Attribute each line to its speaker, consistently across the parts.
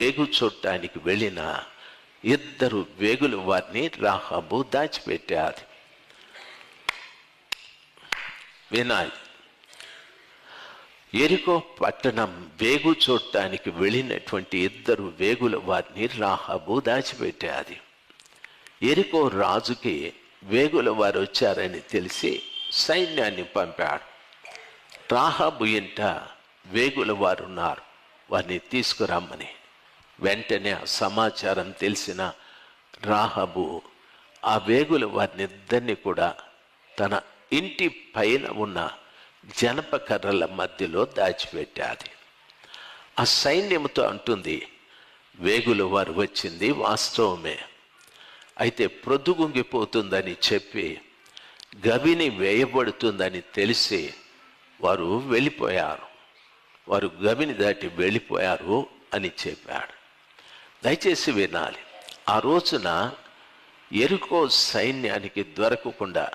Speaker 1: వేగు చూడటానికి వెళ్ళిన ఇద్దరు వేగుల వారిని రాహాబు దాచిపెట్టాది. వినాలి, యెరికో పట్టణం వేగు చూడటానికి వెళ్ళినటువంటి ఇద్దరు వేగుల వారిని రాహాబు దాచిపెట్టాది. యెరికో రాజుకి వేగుల వారు వచ్చారని తెలిసి సైన్యాన్ని పంపాడు. రాహాబు ఇంట వేగుల వారు ఉన్నారు, వారిని తీసుకురమ్మని. వెంటనే ఆ సమాచారం తెలిసిన రాహాబు ఆ వేగుల వారిని ఇద్దరిని కూడా తన ఇంటి పైన ఉన్న జనప కర్రల మధ్యలో దాచిపెట్టాది. ఆ సైన్యంతో అంటుంది, వేగుల వారు వచ్చింది వాస్తవమే, అయితే ప్రొద్దుగుంగిపోతుందని చెప్పి గవిని వేయబడుతుందని తెలిసి వారు వెళ్ళిపోయారు, వారు గవిని దాటి వెళ్ళిపోయారు అని చెప్పాడు. దయచేసి వినాలి, ఆ రోజున యెరికో సైన్యానికి దొరకకుండా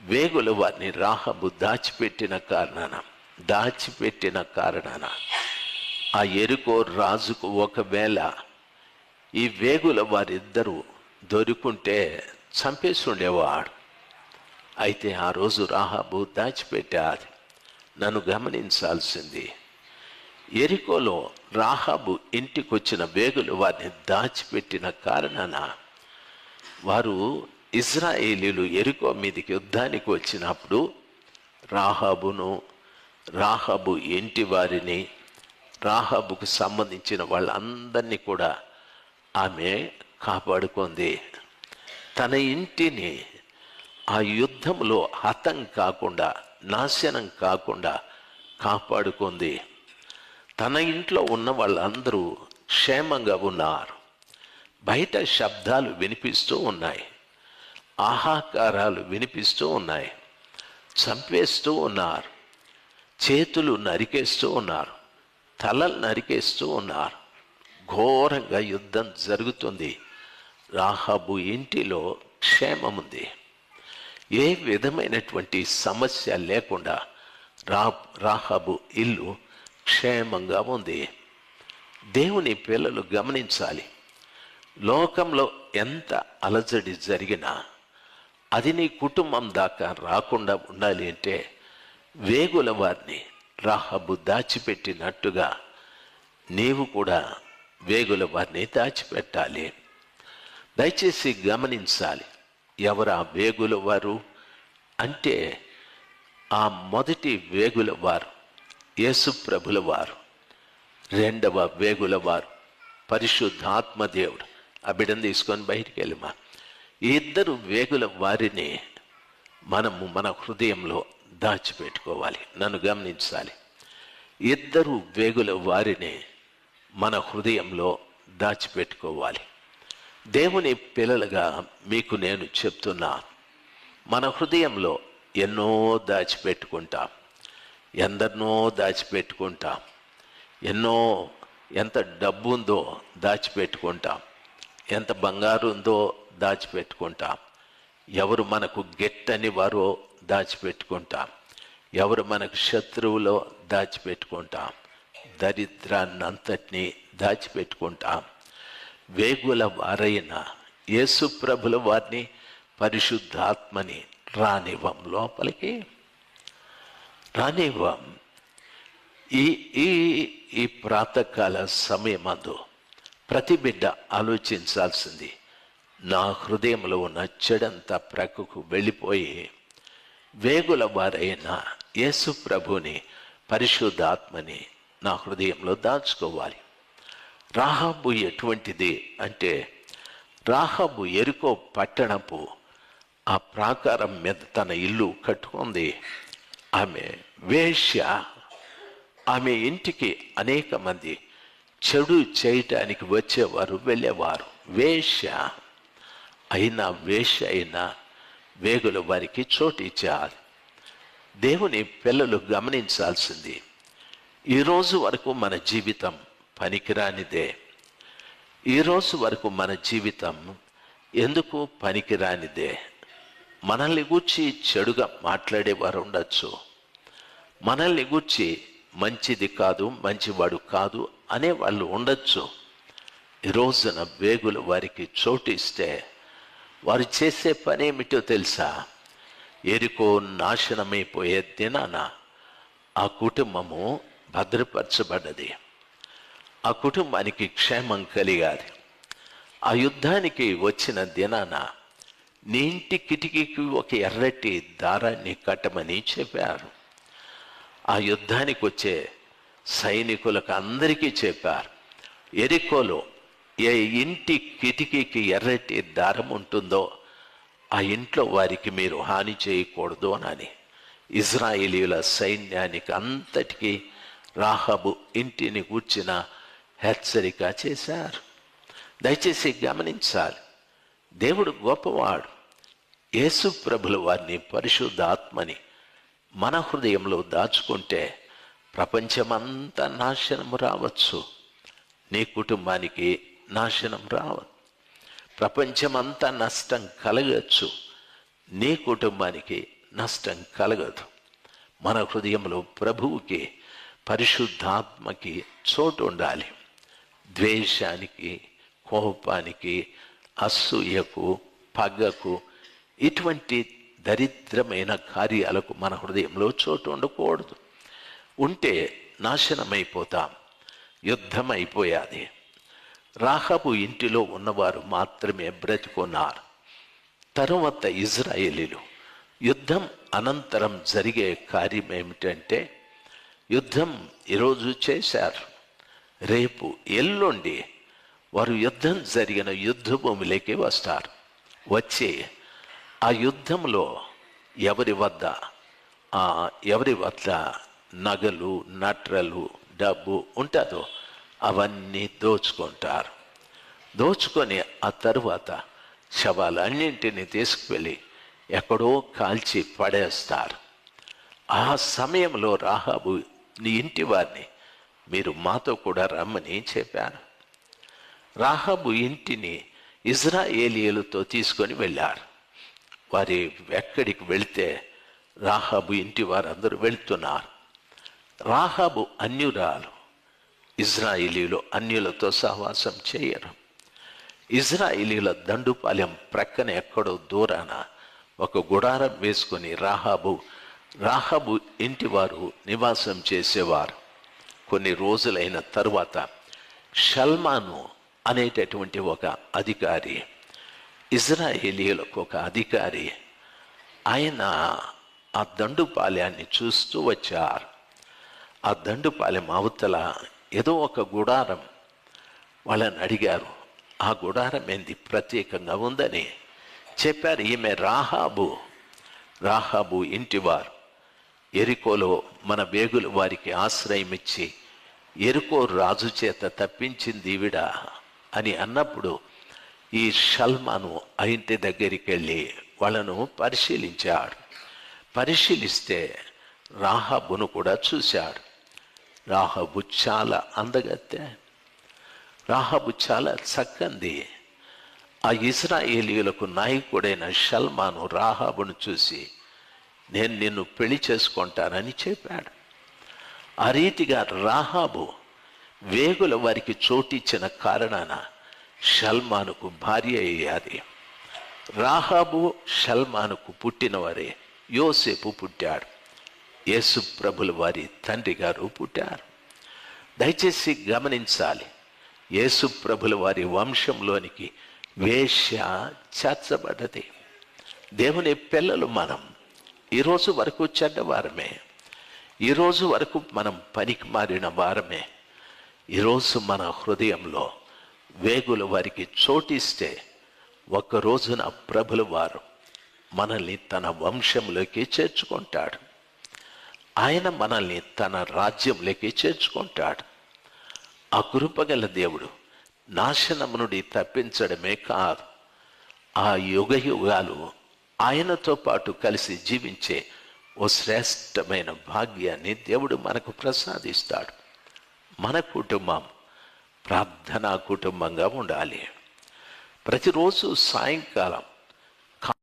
Speaker 1: వేగుల వారిని రాహాబు దాచిపెట్టిన కారణాన ఆ యెరికో రాజుకు ఒకవేళ ఈ వేగుల వారిద్దరూ దొరుకుంటే చంపేసి ఉండేవాడు. అయితే ఆ రోజు రాహాబు దాచిపెట్టాది. నన్ను గమనించాల్సింది, యెరికోలో రాహాబు ఇంటికి వచ్చిన వేగుల వారిని దాచిపెట్టిన కారణాన వారు ఇజ్రాయేలీలు యెరికో మీదకి యుద్ధానికి వచ్చినప్పుడు రాహాబు ఇంటి వారిని, రాహాబుకు సంబంధించిన వాళ్ళందరినీ కూడా ఆమె కాపాడుకుంది. తన ఇంటిని ఆ యుద్ధంలో హతం కాకుండా, నాశనం కాకుండా కాపాడుకుంది. తన ఇంట్లో ఉన్న వాళ్ళందరూ క్షేమంగా ఉన్నారు. బయట శబ్దాలు వినిపిస్తూ ఉన్నాయి, ఆహాకారాలు వినిపిస్తూ ఉన్నాయి, చంపేస్తూ ఉన్నారు, చేతులు నరికేస్తూ ఉన్నారు, తలలు నరికేస్తూ ఉన్నారు. ఘోరంగా యుద్ధం జరుగుతుంది. రాహాబు ఇంటిలో క్షేమముంది. ఏ విధమైనటువంటి సమస్య లేకుండా రాహాబు ఇల్లు క్షేమంగా ఉంది. దేవుని పిల్లలు గమనించాలి, లోకంలో ఎంత అలజడి జరిగినా అది నీ కుటుంబం దాకా రాకుండా ఉండాలి అంటే వేగుల వారిని రాహాబు దాచిపెట్టినట్టుగా నీవు కూడా వేగుల వారిని దాచిపెట్టాలి. దయచేసి గమనించాలి, ఎవరు ఆ వేగుల వారు అంటే, ఆ మొదటి వేగుల వారు యేసు ప్రభుల వారు, రెండవ వేగుల వారు పరిశుద్ధాత్మ దేవుడు. ఆ బిడ్డను తీసుకొని బయటికి వెళ్ళమా. ఈ ఇద్దరు వేగుల వారిని మనము మన హృదయంలో దాచిపెట్టుకోవాలి. నన్ను గమనించాలి, ఇద్దరు వేగుల వారిని మన హృదయంలో దాచిపెట్టుకోవాలి. దేవుని పిల్లలుగా మీకు నేను చెప్తున్నా, మన హృదయంలో ఎన్నో దాచిపెట్టుకుంటాం, ఎందరినో దాచిపెట్టుకుంటాం, ఎంత డబ్బు ఉందో దాచిపెట్టుకుంటాం, ఎంత బంగారు ఉందో దాచిపెట్టుకుంటాం, ఎవరు మనకు గెట్టని వారో దాచిపెట్టుకుంటాం, ఎవరు మనకు శత్రువులో దాచిపెట్టుకుంటాం, దరిద్రాన్నంతటినీ దాచిపెట్టుకుంటాం. వేగుల వారైన యేసు ప్రభుల వారిని, పరిశుద్ధాత్మని రానివ్వం, లోపలికి రానివ్వం. ఈ ప్రాతకాల సమయమందు ప్రతి బిడ్డ ఆలోచించాల్సింది, నా హృదయంలో ఉన్న చెడంతా ప్రక్కకు వెళ్ళిపోయి వేగుల వారైన యేసు ప్రభుని, పరిశుద్ధాత్మని నా హృదయంలో దాచుకోవాలి. రాహాబు ఎటువంటిది అంటే, రాహాబు యెరికో పట్టణపు ఆ ప్రాకారం మీద తన ఇల్లు కట్టుకుంది. ఆమె వేశ్య. ఆమె ఇంటికి అనేక మంది చెడు చేయటానికి వచ్చేవారు, వెళ్ళేవారు. వేశ్య అయినా వేగుల వారికి చోటు ఇచ్చారు. దేవుని పిల్లలు గమనించాల్సింది, ఈరోజు వరకు మన జీవితం పనికిరానిదే. ఈరోజు వరకు మన జీవితం ఎందుకు పనికిరానిదే? మనల్ని గూర్చి చెడుగా మాట్లాడేవారు ఉండొచ్చు, మనల్ని గూర్చి మంచిది కాదు, మంచివాడు కాదు అనేవాళ్ళు ఉండొచ్చు. ఈ రోజున వేగులు వారికి చోటిస్తే వారు చేసే పని ఏమిటో తెలుసా? ఎరికో నాశనమైపోయే దినాన ఆ కుటుంబము భద్రపరచబడ్డది. ఆ కుటుంబానికి క్షేమం కలిగాది. ఆ యుద్ధానికి వచ్చిన దినాన నీ ఇంటి కిటికీకి ఒక ఎర్రటి దారాన్ని కట్టమని చెప్పారు. ఆ యుద్ధానికి వచ్చే సైనికులకు అందరికీ చెప్పారు, ఎరికోలో ఏ ఇంటి కిటికీకి ఎర్రటి దారం ఉంటుందో ఆ ఇంట్లో వారికి మీరు హాని చేయకూడదు అని ఇజ్రాయేలీయుల సైన్యానికి అంతటికీ రాహాబు ఇంటిని కూర్చిన హెచ్చరిక చేశారు. దయచేసి గమనించాలి, దేవుడు గొప్పవాడు. యేసు ప్రభుల వారిని, పరిశుద్ధ ఆత్మని మన హృదయంలో దాచుకుంటే ప్రపంచమంతా నాశనం రావచ్చు, నీ కుటుంబానికి నాశనం రావచ్చు. ప్రపంచమంతా నష్టం కలగచ్చు, నీ కుటుంబానికి నష్టం కలగదు. మన హృదయంలో ప్రభువుకి, పరిశుద్ధాత్మకి చోటు ఉండాలి. ద్వేషానికి, కోపానికి, అసూయకు, పగకు, ఇటువంటి దరిద్రమైన కార్యాలకు మన హృదయంలో చోటు ఉండకూడదు. ఉంటే నాశనమైపోతాం. యుద్ధం అయిపోయాది. రాహాబు ఇంటిలో ఉన్నవారు మాత్రమే బ్రతికున్నారు. తరువాత ఇజ్రాయేలీలు యుద్ధం అనంతరం జరిగే కార్యం ఏమిటంటే, యుద్ధం ఈరోజు చేశారు, రేపు ఎల్లుండి వారు యుద్ధం జరిగిన యుద్ధ భూమిలోకి వస్తారు. వచ్చి ఆ యుద్ధంలో ఎవరి వద్ద నగలు, నట్రలు, డబ్బు ఉంటుందో అవన్నీ దోచుకుంటారు. దోచుకొని ఆ తరువాత శవాలన్నింటినీ తీసుకువెళ్ళి ఎక్కడో కాల్చి పడేస్తారు. ఆ సమయంలో రాహాబు నీ ఇంటి వారిని మీరు మాతో కూడా రమ్మని చెప్పారు. రాహాబు ఇంటిని ఇజ్రాయేలీయులతో తీసుకొని వెళ్ళారు. వారి ఎక్కడికి వెళితే రాహాబు ఇంటి వారందరూ వెళుతున్నారు. రాహాబు అన్యురాలు. ఇజ్రాయేలీయులు అన్యులతో సహవాసం చేయరు. ఇజ్రాయేలీయుల దండుపాలెం ప్రక్కన ఎక్కడో దూరాన ఒక గుడారం వేసుకొని రాహాబు ఇంటి వారు నివాసం చేసేవారు. కొన్ని రోజులైన తరువాత షల్మాను అనేటటువంటి ఒక అధికారి, ఇజ్రాయేలీయులకు ఒక అధికారి, ఆయన ఆ దండుపాలెయాన్ని చూస్తూ వచ్చారు. ఆ దండుపాలెం అవతల ఏదో ఒక గుడారం. వాళ్ళని అడిగారు, ఆ గుడారం ఏంది ప్రత్యేకంగా ఉందని చెప్పారు. ఈమె రాహాబు ఇంటివారు. ఎరికోలో మన వేగులు వారికి ఆశ్రయం ఇచ్చి ఎరికో రాజు చేత తప్పించింది ఈవిడ అని అన్నప్పుడు ఈ షల్మాను ఆ ఇంటి దగ్గరికి వెళ్ళి వాళ్ళను పరిశీలించాడు. పరిశీలిస్తే రాహాబును కూడా చూశాడు. రాహాబు చాలా అందగత్తె, రాహాబు చాలా చక్కంది. ఆ ఇశ్రాయేలీయులకు నాయకుడైన షల్మాను రాహాబును చూసి నేను నిన్ను పెళ్లి చేసుకుంటానని చెప్పాడు. ఆ రీతిగా రాహాబు వేగుల వారికి చోటిచ్చిన కారణాన షల్మానుకు భార్య అయ్యాది. రాహాబు షల్మానుకు పుట్టినవారే యోసేపు పుట్టాడు. యేసు ప్రభుల వారి తండ్రి గారు పుట్టారు. దయచేసి గమనించాలి, యేసు ప్రభుల వారి వంశంలోనికి వేశ్య చేర్చబడ్డది. దేవుని పిల్లలు మనం ఈరోజు వరకు చెడ్డవారమే, ఈరోజు వరకు మనం పనికి మారిన వారమే. ఈరోజు మన హృదయంలో వేగుల వారికి చోటిస్తే ఒక రోజున ప్రభుల వారు మనల్ని తన వంశంలోకి చేర్చుకుంటాడు. ఆయన మనల్ని తన రాజ్యంలోకి చేర్చుకుంటాడు. ఆ కృపగల దేవుడు నాశనము నుండి తప్పించడమే కాదు, ఆ యుగాలు ఆయనతో పాటు కలిసి జీవించే ఓ శ్రేష్టమైన భాగ్యాన్ని దేవుడు మనకు ప్రసాదిస్తాడు. మన కుటుంబం ప్రార్థనా కుటుంబంగా ఉండాలి. ప్రతిరోజు సాయంకాలం